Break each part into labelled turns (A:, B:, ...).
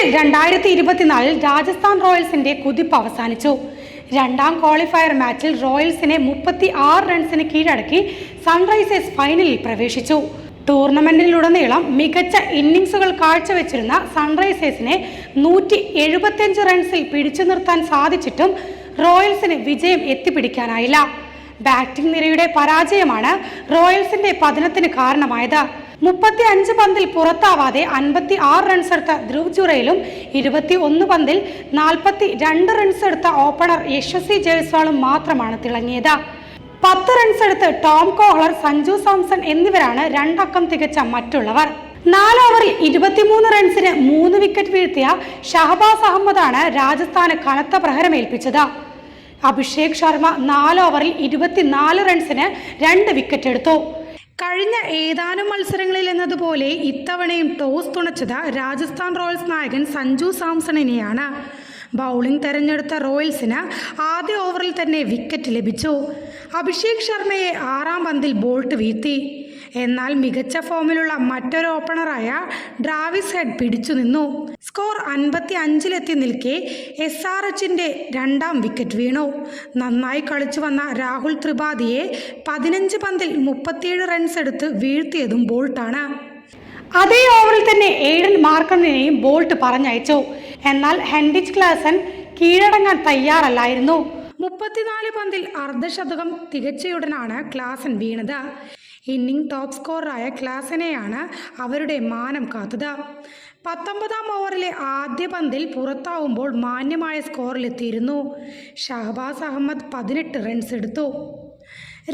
A: IPL 2024 Rajasthan റോയൽസിന്റെ കുതിപ്പ് അവസാനിച്ചു. രണ്ടാം ക്വാളിഫയർ മാച്ചിൽ റോയൽസിനെ 36 റൺസിന് കീഴടക്കി സൺറൈസേഴ്സ് ഫൈനലിൽ പ്രവേശിച്ചു. ടൂർണമെന്റിലുടനീളം മികച്ച ഇന്നിംഗ്സുകൾ കാഴ്ചവെച്ചിരുന്ന സൺറൈസേഴ്സിനെ 175 റൺസിൽ പിടിച്ചു നിർത്താൻ സാധിച്ചിട്ടും റോയൽസിന് വിജയം എത്തിപ്പിടിക്കാനായില്ല. ബാറ്റിംഗ് നിരയുടെ പരാജയമാണ് റോയൽസിന്റെ പതനത്തിന് കാരണമായത്. 35 പന്തിൽ പുറത്താവാതെ 56 റൺസ് എടുത്ത ധ്രുവ് ജുറേലും 21 പന്തിൽ 42 റൺസ് എടുത്ത ഓപ്പണർ യശസ്വി ജയ്സ്വാളും മാത്രമാണ് തിളങ്ങിയത്. 10 റൺസ് എടുത്ത് ടോം കോഹ്ലർ, സഞ്ജു സാംസൺ എന്നിവരാണ് രണ്ടക്കം തികച്ച മറ്റുള്ളവർ. 4 ഓവറിൽ 23 റൺസിന് 3 വിക്കറ്റ് വീഴ്ത്തിയ ഷഹബാസ് അഹമ്മദാണ് രാജസ്ഥാന് കനത്ത പ്രഹരമേൽപ്പിച്ചത്. അഭിഷേക് ശർമ്മ 4 ഓവറിൽ 24 റൺസിന് 2 വിക്കറ്റ് എടുത്തു. കഴിഞ്ഞ ഏതാനും മത്സരങ്ങളിൽ എന്നതുപോലെ ഇത്തവണയും ടോസ് തുണച്ചത് രാജസ്ഥാൻ റോയൽസ് നായകൻ സഞ്ജു സാംസണിനെയാണ്. ബൗളിംഗ് തെരഞ്ഞെടുത്ത റോയൽസിന് ആദ്യ ഓവറിൽ തന്നെ വിക്കറ്റ് ലഭിച്ചു. അഭിഷേക് ശർമ്മയെ 6-ാം പന്തിൽ ബോൾട്ട് വീഴ്ത്തി. എന്നാൽ മികച്ച ഫോമിലുള്ള മറ്റൊരു ഓപ്പണറായ ഡ്രാവിസ് ഹെഡ് പിടിച്ചു നിന്നു. സ്കോർ 55-ലെത്തി നിൽക്കെ SRHന്റെ 2-ാം വിക്കറ്റ് വീണു. നന്നായി കളിച്ചു വന്ന രാഹുൽ ത്രിപാഠിയെ 15 പന്തിൽ 37 റൺസ് എടുത്ത് വീഴ്ത്തിയതും ബോൾട്ടാണ്. അതേ ഓവറിൽ തന്നെ എയ്ഡൻ മാർക്കറിനെയും ബോൾട്ട് പറഞ്ഞയച്ചു. എന്നാൽ ഹെൻറിച്ച് ക്ലാസൻ കീഴടങ്ങാൻ തയ്യാറല്ലായിരുന്നു. 34 പന്തിൽ അർദ്ധശതകം തികച്ചയുടനാണ് ക്ലാസൻ വീണത്. ഇന്നിംഗ് ടോപ്പ് സ്കോററായ ക്ലാസനെയാണ് അവരുടെ മാനം കാത്തത്. 19-ാം ഓവറിലെ ആദ്യ പന്തിൽ പുറത്താവുമ്പോൾ മാന്യമായ സ്കോറിലെത്തിയിരുന്നു. ഷഹബാസ് അഹമ്മദ് 18 റൺസ് എടുത്തു.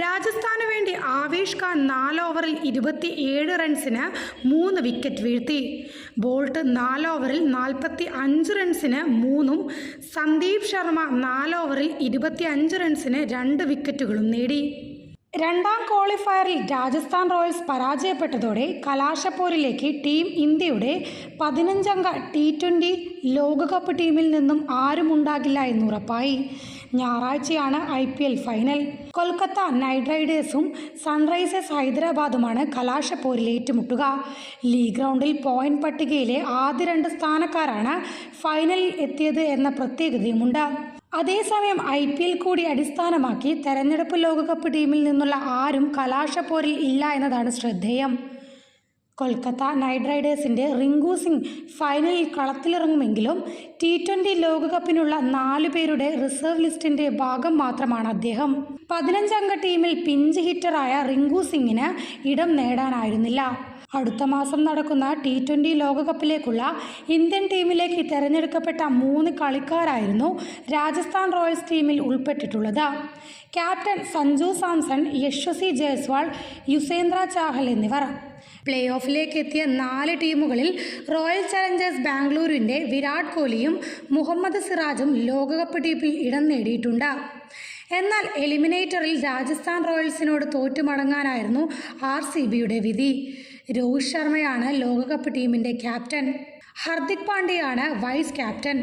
A: രാജസ്ഥാനു വേണ്ടി ആവേശ് ഖാൻ 4 ഓവറിൽ 27 റൺസിന് 3 വിക്കറ്റ് വീഴ്ത്തി. ബോൾട്ട് 4 ഓവറിൽ 45 റൺസിന് 3-ഉം സന്ദീപ് ശർമ്മ 4 ഓവറിൽ 25 റൺസിന് 2 വിക്കറ്റുകളും നേടി. രണ്ടാം ക്വാളിഫയറിൽ രാജസ്ഥാൻ റോയൽസ് പരാജയപ്പെട്ടതോടെ കലാശപ്പോരിലേക്ക് ടീം ഇന്ത്യയുടെ 15-അംഗ T20 ലോകകപ്പ് ടീമിൽ നിന്നും ആരുമുണ്ടാകില്ല എന്നുറപ്പായി. ഞായറാഴ്ചയാണ് IPL ഫൈനൽ. കൊൽക്കത്ത നൈറ്റ് റൈഡേഴ്സും സൺറൈസേഴ്സ് ഹൈദരാബാദുമാണ് കലാശപ്പോരിൽ ഏറ്റുമുട്ടുക. ലീഗ് റൗണ്ടിൽ പോയിന്റ് പട്ടികയിലെ ആദ്യ 2 സ്ഥാനക്കാരാണ് ഫൈനലിൽ എത്തിയത് എന്ന പ്രത്യേകതയുമുണ്ട്. അതേസമയം IPL കൂടി അടിസ്ഥാനമാക്കി തെരഞ്ഞെടുപ്പ് ലോകകപ്പ് ടീമിൽ നിന്നുള്ള ആരും കലാശപ്പോരിൽ ഇല്ല എന്നതാണ് ശ്രദ്ധേയം. കൊൽക്കത്ത നൈറ്റ് റൈഡേഴ്സിൻ്റെ റിങ്കു സിംഗ് ഫൈനലിൽ കളത്തിലിറങ്ങുമെങ്കിലും T20 ലോകകപ്പിനുള്ള 4 പേരുടെ റിസർവ് ലിസ്റ്റിൻ്റെ ഭാഗം മാത്രമാണ് അദ്ദേഹം. 15-അംഗ ടീമിൽ പിഞ്ച് ഹിറ്ററായ റിങ്കു സിംഗിന് ഇടം നേടാനായിരുന്നില്ല. അടുത്ത മാസം നടക്കുന്ന T20 ലോകകപ്പിലേക്കുള്ള ഇന്ത്യൻ ടീമിലേക്ക് തിരഞ്ഞെടുക്കപ്പെട്ട 3 കളിക്കാരായിരുന്നു രാജസ്ഥാൻ റോയൽസ് ടീമിൽ ഉൾപ്പെട്ടിട്ടുള്ളത്. ക്യാപ്റ്റൻ സഞ്ജു സാംസൺ, യശസ്വി ജയ്സ്വാൾ, യുസ്വേന്ദ്ര ചാഹൽ എന്നിവർ. പ്ലേ ഓഫിലേക്ക് എത്തിയ 4 ടീമുകളിൽ റോയൽ ചലഞ്ചേഴ്സ് ബാംഗ്ലൂരിൻ്റെ വിരാട് കോഹ്ലിയും മുഹമ്മദ് സിറാജും ലോകകപ്പ് ടീമിൽ ഇടം നേടിയിട്ടുണ്ട്. എന്നാൽ എലിമിനേറ്ററിൽ രാജസ്ഥാൻ റോയൽസിനോട് തോറ്റുമടങ്ങാനായിരുന്നു RCBയുടെ വിധി. രോഹിത് ശർമ്മയാണ് ലോകകപ്പ് ടീമിൻ്റെ ക്യാപ്റ്റൻ. ഹർദിക് പാണ്ഡ്യയാണ് വൈസ് ക്യാപ്റ്റൻ.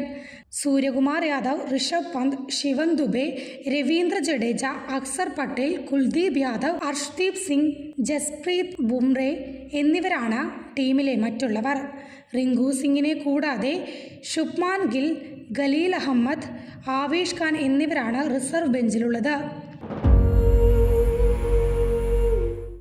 A: സൂര്യകുമാർ യാദവ്, ഋഷഭ് പന്ത്, ശിവൻ ദുബെ, രവീന്ദ്ര ജഡേജ, അക്സർ പട്ടേൽ, കുൽദീപ് യാദവ്, അർഷ്ദീപ് സിംഗ്, ജസ്പ്രീത് ബുംറ എന്നിവരാണ് ടീമിലെ മറ്റുള്ളവർ. റിങ്കു സിംഗിനെ കൂടാതെ ശുഭ്മാൻ ഗിൽ, ഖലീൽ അഹമ്മദ്, ആവേശ് ഖാൻ എന്നിവരാണ് റിസർവ് ബെഞ്ചിലുള്ളത്.